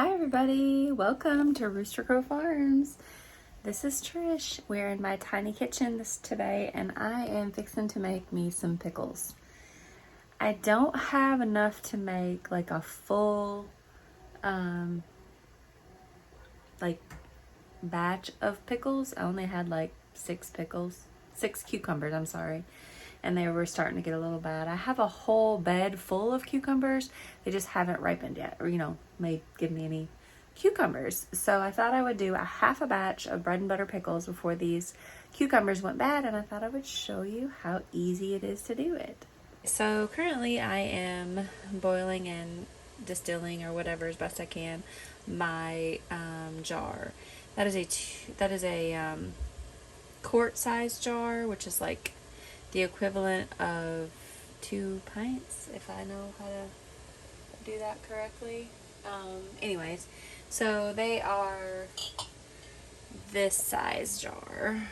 Hi everybody, welcome to Rooster Crow Farms. This is Trish. We're in my tiny kitchen today and I am fixing to make me some pickles. I don't have enough to make like a full batch of pickles. I only had like six cucumbers, I'm sorry. And they were starting to get a little bad. I have a whole bed full of cucumbers. They just haven't ripened yet, or may give me any cucumbers. So I thought I would do a half a batch of bread and butter pickles before these cucumbers went bad, and I thought I would show you how easy it is to do it. So currently I am boiling and distilling, or whatever as best I can, my jar. That is a quart-sized jar, which is like the equivalent of 2 pints, if I know how to do that correctly. Anyways, so they are this size jar,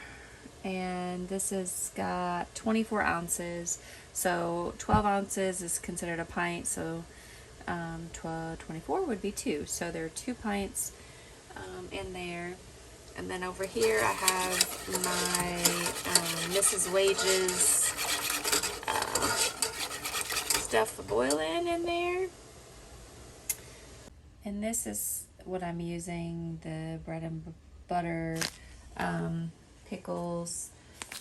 and this has got 24 ounces, so 12 ounces is considered a pint, so 24 would be 2, so there are 2 pints in there. And then over here I have my Mrs. Wages stuff for boiling in there. And this is what I'm using, the bread and butter pickles.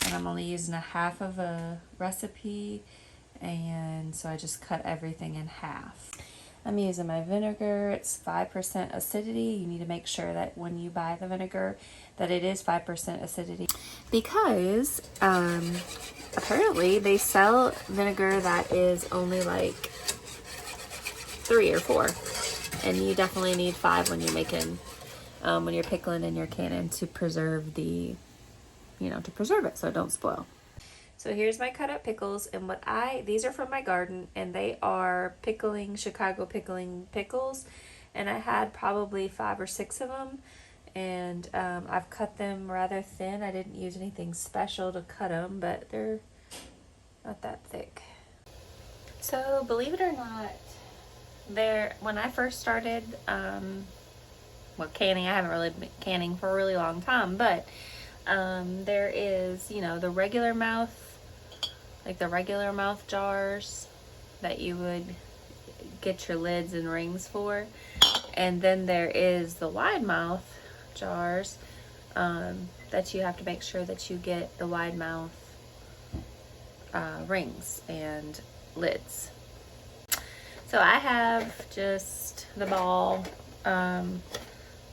And I'm only using a half of a recipe, and so I just cut everything in half. I'm using my vinegar. It's 5% acidity. You need to make sure that when you buy the vinegar that it is 5% acidity, because apparently they sell vinegar that is only like 3 or 4, and you definitely need 5 when you're making when you're pickling in your cannon to preserve the to preserve it so it don't spoil. So here's my cut up pickles, and these are from my garden, and they are Chicago pickling pickles, and I had probably 5 or 6 of them, and I've cut them rather thin. I didn't use anything special to cut them, but they're not that thick. So believe it or not, when I first started canning, I haven't really been canning for a really long time, but there is, the regular mouth, like the regular mouth jars that you would get your lids and rings for. And then there is the wide mouth jars that you have to make sure that you get the wide mouth rings and lids. So I have just the ball.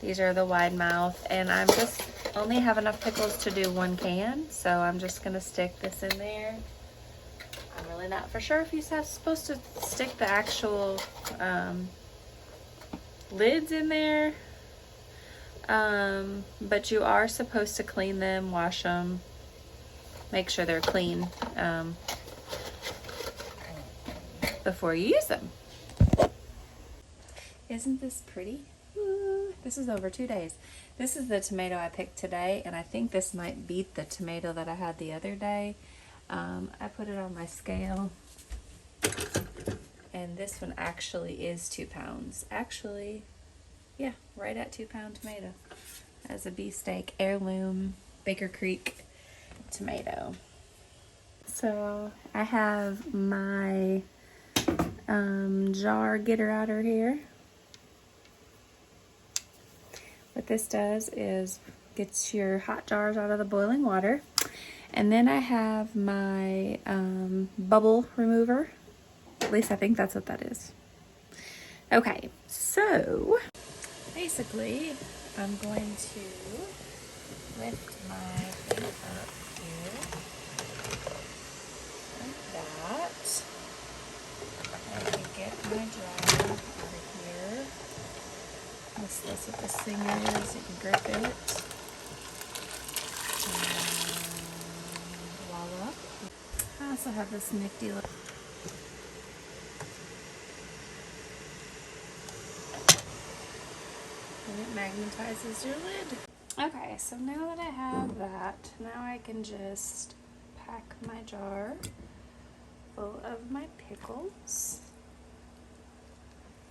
These are the wide mouth, and I'm just only have enough pickles to do 1 can, so I'm just gonna stick this in there. I'm really not for sure if you're supposed to stick the actual lids in there, but you are supposed to clean them, wash them, make sure they're clean before you use them. Isn't this pretty? Ooh, this is over 2 days. This is the tomato I picked today, and I think this might beat the tomato that I had the other day. I put it on my scale, and this one actually is 2 pounds. Actually, yeah, right at 2 pound tomato. As a beefsteak heirloom Baker Creek tomato. So I have my jar getter outer here. What this does is gets your hot jars out of the boiling water. And then I have my bubble remover. At least I think that's what that is. Okay, so basically I'm going to lift my thing up here like that. I can get my jar out of here. That's what this thing is. You can grip it. Voila. I also have this nifty little and it magnetizes your lid. Okay, so now that I have that, now I can just pack my jar full of my pickles.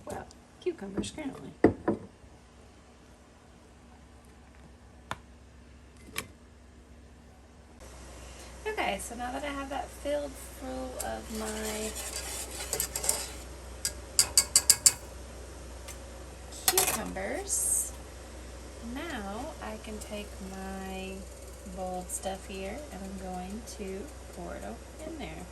Well, cucumbers currently. Okay, so now that I have that filled full of my cucumbers, now I can take my boiled stuff here and I'm going to pour it over in there.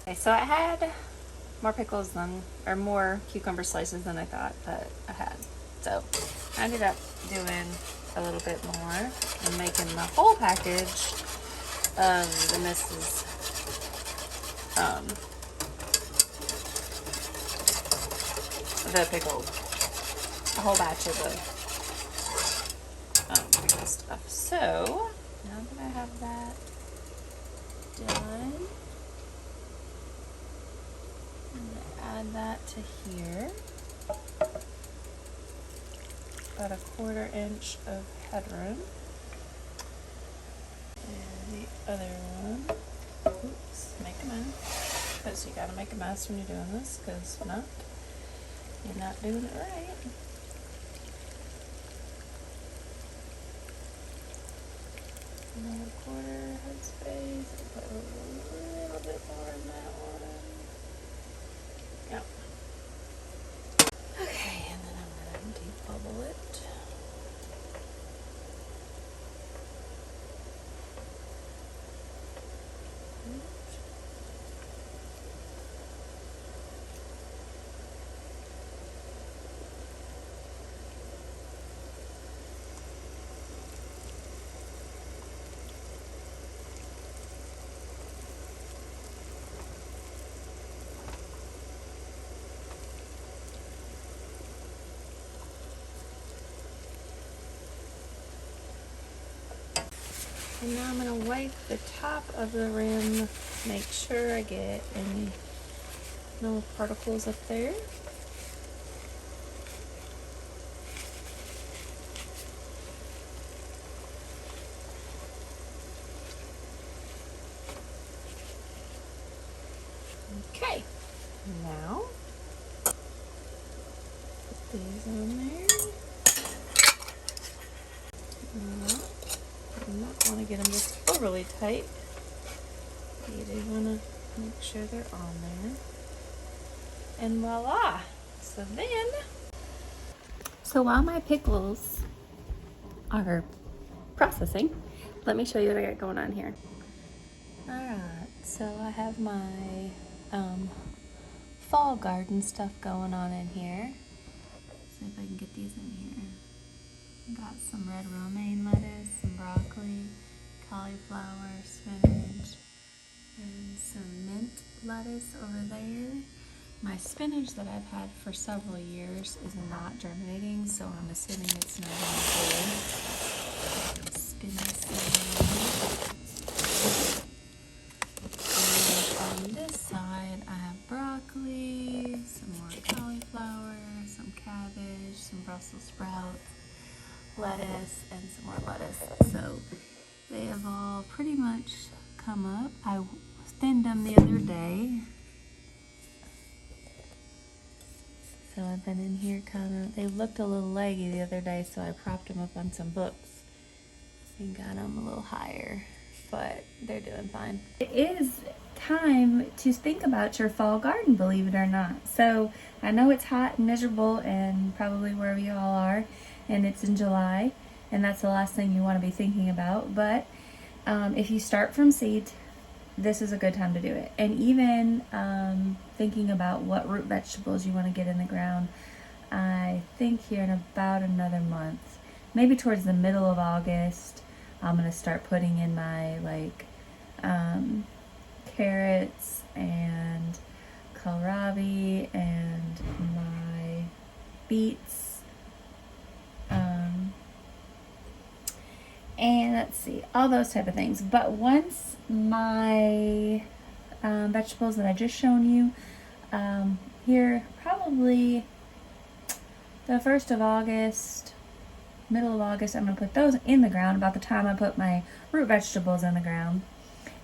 Okay, so I had more pickles than, or more cucumber slices than I thought that I had. So I ended up doing a little bit more and making the whole package of the Mrs. The pickle, a whole batch of the pickle stuff. So now that I have that done, I'm gonna add that to here. About a 1/4 inch of headroom. And the other one, oops, make a mess. Because you gotta make a mess when you're doing this, because if not, you're not doing it right. Another 1/4 headspace. I'll put a little bit more in that one. Yep. Okay, and then I'm gonna de-bubble it. And now I'm going to wipe the top of the rim, make sure I get any no particles up there. Okay, now put these on there. You not want to get them just overly tight. You do want to make sure they're on there. And voila! So while my pickles are processing, let me show you what I got going on here. Alright, so I have my fall garden stuff going on in here. See if I can get these in here. Got some red romaine lettuce, some broccoli, cauliflower, spinach, and some mint lettuce over there. My spinach that I've had for several years is not germinating, so I'm assuming it's not any good. Spinach seed. And on this side, I have broccoli, some more cauliflower, some cabbage, some Brussels sprouts, lettuce, and some more lettuce. So they have all pretty much come up. I thinned them the other day. So I've been in here they looked a little leggy the other day, so I propped them up on some books and got them a little higher, but they're doing fine. It is time to think about your fall garden, believe it or not. So I know it's hot and miserable and probably wherever you all are, and it's in July, and that's the last thing you want to be thinking about, but if you start from seed, this is a good time to do it. And even thinking about what root vegetables you want to get in the ground, I think here in about another month, maybe towards the middle of August, I'm going to start putting in my carrots and kohlrabi and my beets. And let's see, all those type of things. But once my vegetables that I just shown you, here probably the 1st of August, middle of August, I'm going to put those in the ground about the time I put my root vegetables in the ground.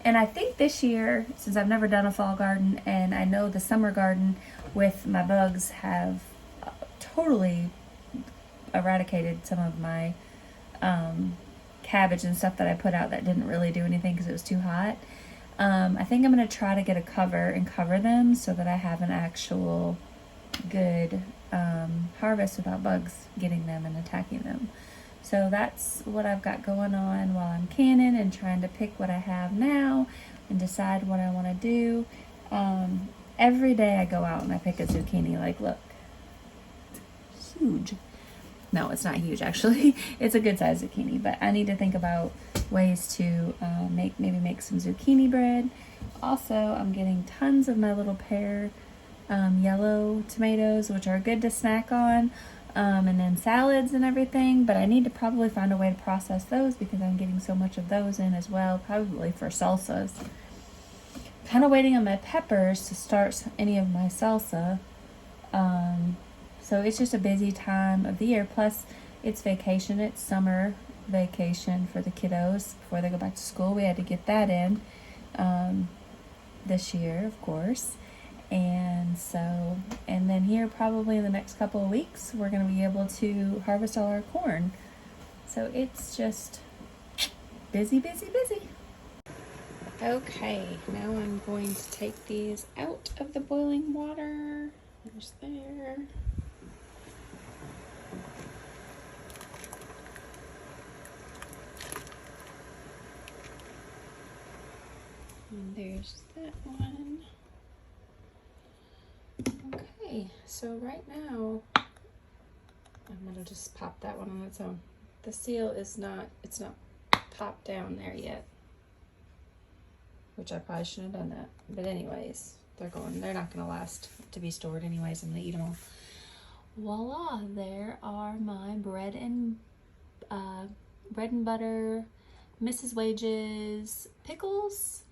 And I think this year, since I've never done a fall garden, and I know the summer garden with my bugs have totally eradicated some of my cabbage and stuff that I put out that didn't really do anything because it was too hot. I think I'm going to try to get a cover and cover them so that I have an actual good harvest without bugs getting them and attacking them. So that's what I've got going on while I'm canning and trying to pick what I have now and decide what I want to do. Every day I go out and I pick a zucchini. Like, look, it's huge. No, it's not huge actually. It's a good size zucchini, but I need to think about ways to maybe make some zucchini bread. Also, I'm getting tons of my little pear yellow tomatoes, which are good to snack on, and then salads and everything, but I need to probably find a way to process those because I'm getting so much of those in as well, probably for salsas. Kind of waiting on my peppers to start any of my salsa. So it's just a busy time of the year, plus it's vacation, it's summer vacation for the kiddos before they go back to school. We had to get that in this year, of course. And then here probably in the next couple of weeks, we're going to be able to harvest all our corn. So it's just busy, busy, busy. Okay, now I'm going to take these out of the boiling water. There's there. And there's that one. Okay, so right now, I'm gonna just pop that one on its own. The seal is not, it's not popped down there yet, which I probably shouldn't have done that. But anyways, they're not gonna last to be stored anyways. I'm gonna eat them all. Voila, there are my bread and butter, Mrs. Wages pickles.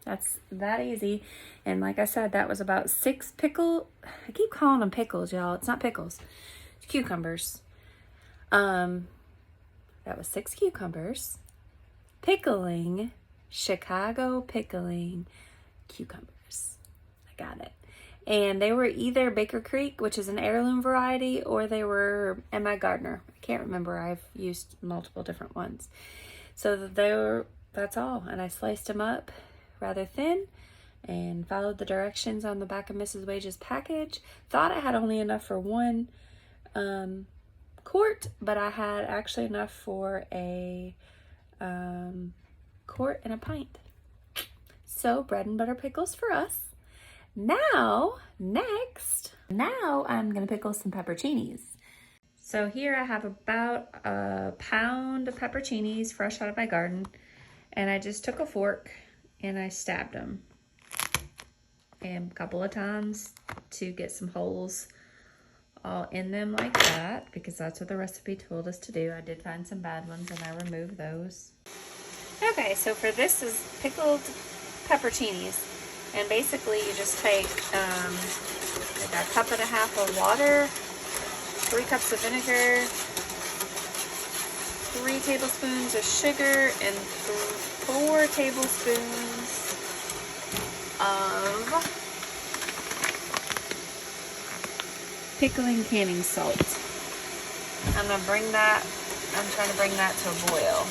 That's that easy. And like I said, that was about 6 pickle. I keep calling them pickles, y'all. It's not pickles. It's cucumbers. That was 6 cucumbers. Pickling, Chicago pickling cucumbers. I got it. And they were either Baker Creek, which is an heirloom variety, or they were M.I. Gardner. I can't remember. I've used multiple different ones. So that's all. And I sliced them up rather thin and followed the directions on the back of Mrs. Wage's package. Thought I had only enough for 1 quart, but I had actually enough for a quart and a pint. So bread and butter pickles for us. Now I'm gonna pickle some pepperoncinis. So here I have about a pound of pepperoncinis fresh out of my garden, and I just took a fork and I stabbed them and a couple of times to get some holes all in them like that, because that's what the recipe told us to do. I did find some bad ones and I removed those. Okay, so for this is pickled pepperoncinis, and basically you just take like a cup and a half of water, 3 cups of vinegar, 3 tablespoons of sugar, and 4 tablespoons of pickling canning salt. I'm trying to bring that to a boil.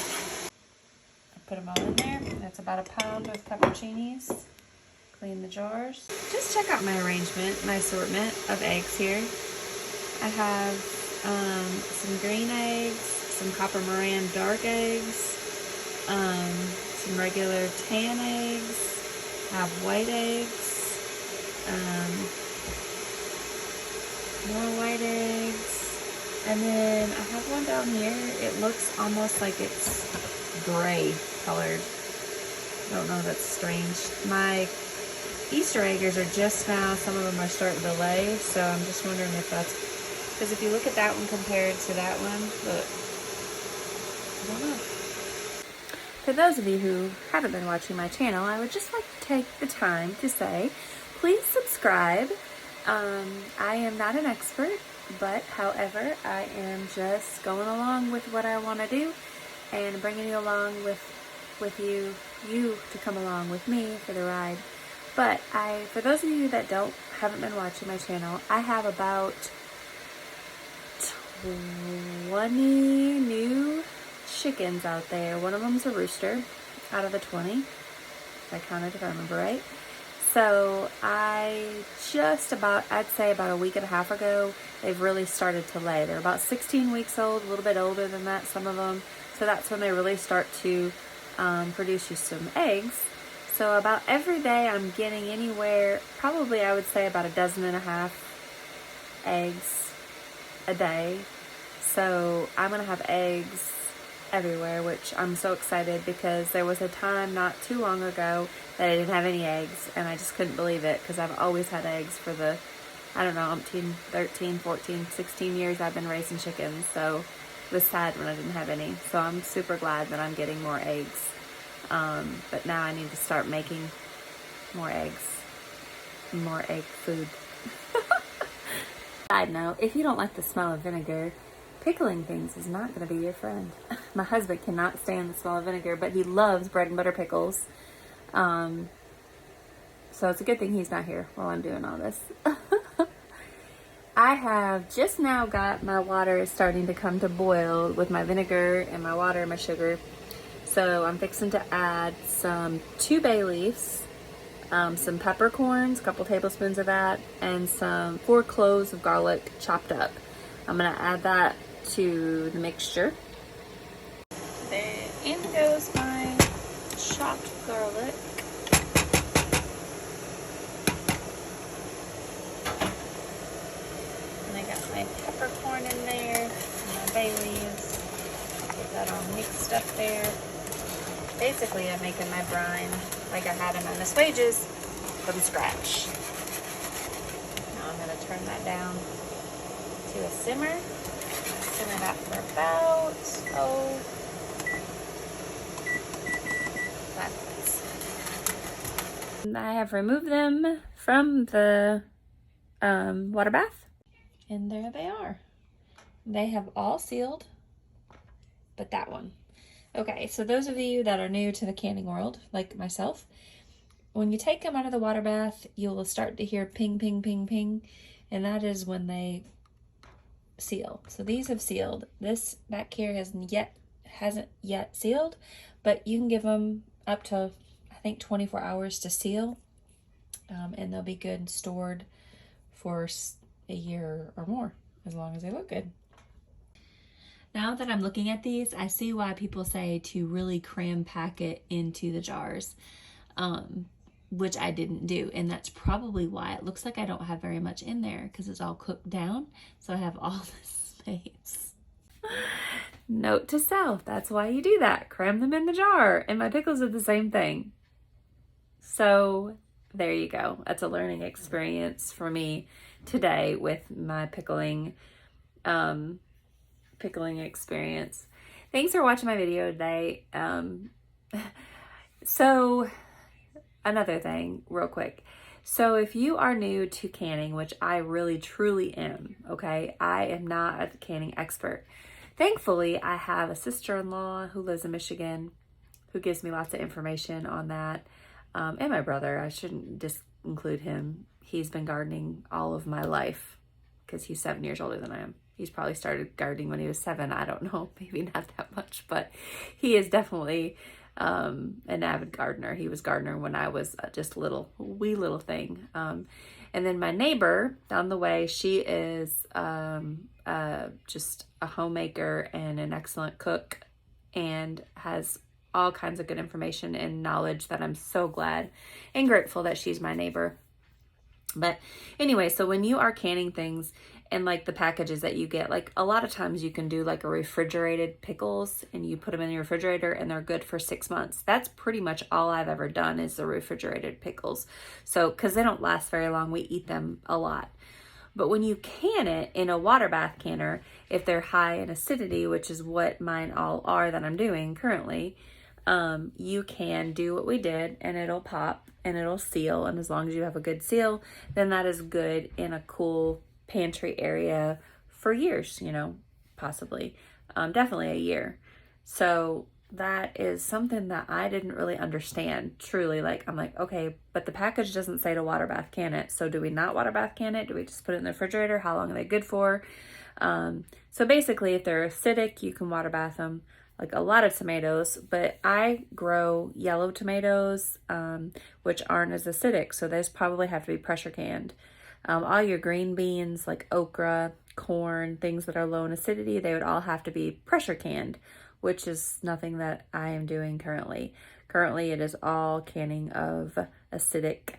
I put them all in there. That's about a pound of pepperoncinis. Clean the jars. Just check out my arrangement, my assortment of eggs here. I have some green eggs, some Copper Moran dark eggs, some regular tan eggs, I have white eggs, more white eggs, and then I have one down here. It looks almost like it's gray colored. I don't know, that's strange. My Easter eggers are just now, some of them are starting to lay, so I'm just wondering if that's, because if you look at that one compared to that one, look, I don't know. For those of you who haven't been watching my channel, I would just like to take the time to say, please subscribe. I am not an expert, but however, I am just going along with what I want to do and bringing you along with you to come along with me for the ride. But for those of you that haven't been watching my channel, I have about 20 new chickens out there. One of them's a rooster out of the 20. If I counted, if I remember right. So I'd say about a week and a half ago, they've really started to lay. They're about 16 weeks old, a little bit older than that, some of them. So that's when they really start to produce you some eggs. So about every day I'm getting anywhere, probably I would say about 12.5 eggs a day. So I'm going to have eggs everywhere, which I'm so excited because there was a time not too long ago that I didn't have any eggs, and I just couldn't believe it because I've always had eggs for the, I don't know, 13, 14, 16 years I've been raising chickens. So it was sad when I didn't have any. So I'm super glad that I'm getting more eggs. But now I need to start making more eggs, more egg food. Side note, if you don't like the smell of vinegar, pickling things is not going to be your friend. My husband cannot stand the smell of vinegar, but he loves bread and butter pickles. So it's a good thing he's not here while I'm doing all this. I have just now got my water starting to come to boil with my vinegar and my water and my sugar. So I'm fixing to add some 2 bay leaves, some peppercorns, a couple tablespoons of that, and 4 cloves of garlic chopped up. I'm gonna add that to the mixture. In goes my chopped garlic. And I got my peppercorn in there, and my bay leaves. Get that all mixed up there. Basically, I'm making my brine like I had in my Miss Wages from scratch. Now I'm going to turn that down to a simmer. Simmer that for about, 5 minutes. I have removed them from the water bath. And there they are. They have all sealed, but that one. Okay, so those of you that are new to the canning world, like myself, when you take them out of the water bath, you'll start to hear ping, ping, ping, ping, and that is when they seal. So these have sealed. This back here hasn't yet sealed, but you can give them up to, I think, 24 hours to seal, and they'll be good and stored for a year or more, as long as they look good. Now that I'm looking at these, I see why people say to really cram pack it into the jars, which I didn't do. And that's probably why it looks like I don't have very much in there, because it's all cooked down. So I have all this space. Note to self, that's why you do that. Cram them in the jar. And my pickles are the same thing. So there you go. That's a learning experience for me today with my pickling experience. Thanks for watching my video today. So another thing real quick. So if you are new to canning, which I really truly am, okay, I am not a canning expert. Thankfully, I have a sister-in-law who lives in Michigan who gives me lots of information on that. And my brother, I shouldn't just include him. He's been gardening all of my life because he's 7 years older than I am. He's probably started gardening when he was 7. I don't know, maybe not that much, but he is definitely an avid gardener. He was gardener when I was just a wee little thing. And then my neighbor down the way, she is just a homemaker and an excellent cook and has all kinds of good information and knowledge that I'm so glad and grateful that she's my neighbor. But anyway, so when you are canning things and like the packages that you get, like a lot of times you can do like a refrigerated pickles and you put them in the refrigerator and they're good for 6 months. That's pretty much all I've ever done is the refrigerated pickles. So, cause they don't last very long. We eat them a lot. But when you can it in a water bath canner, if they're high in acidity, which is what mine all are that I'm doing currently, you can do what we did and it'll pop and it'll seal. And as long as you have a good seal, then that is good in a cool pantry area for years, you know, possibly, definitely a year. So that is something that I didn't really understand truly. Like, I'm like, okay, but the package doesn't say to water bath can it. So do we not water bath can it? Do we just put it in the refrigerator? How long are they good for? So basically, if they're acidic, you can water bath them, like a lot of tomatoes, but I grow yellow tomatoes, which aren't as acidic. So those probably have to be pressure canned. All your green beans like okra, corn, things that are low in acidity, they would all have to be pressure canned, which is nothing that I am doing currently. Currently, it is all canning of acidic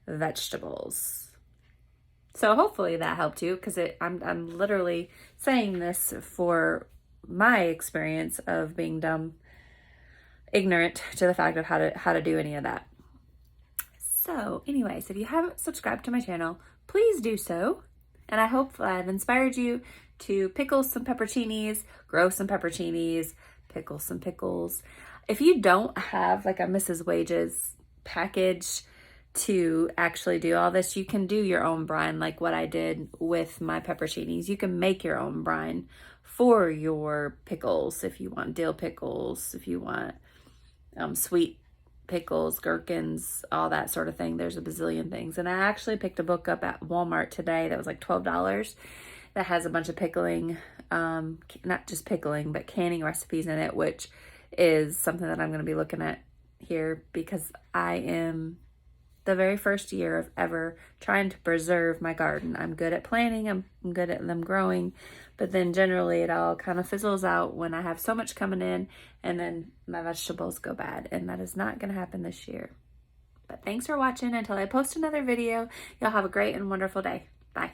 vegetables. So hopefully that helped you, because I'm literally saying this for my experience of being dumb, ignorant to the fact of how to do any of that. So anyways, if you haven't subscribed to my channel, please do so. And I hope I've inspired you to pickle some pepperoncinis, grow some pepperoncinis, pickle some pickles. If you don't have like a Mrs. Wages package to actually do all this, you can do your own brine like what I did with my pepperoncinis. You can make your own brine for your pickles if you want dill pickles, if you want sweet pickles, gherkins, all that sort of thing. There's a bazillion things. And I actually picked a book up at Walmart today that was like $12 that has a bunch of pickling, not just pickling, but canning recipes in it, which is something that I'm going to be looking at here because I am the very first year of ever trying to preserve my garden. I'm good at planting, I'm good at them growing, but then generally it all kind of fizzles out when I have so much coming in and then my vegetables go bad, and that is not going to happen this year. But thanks for watching. Until I post another video, y'all have a great and wonderful day. Bye.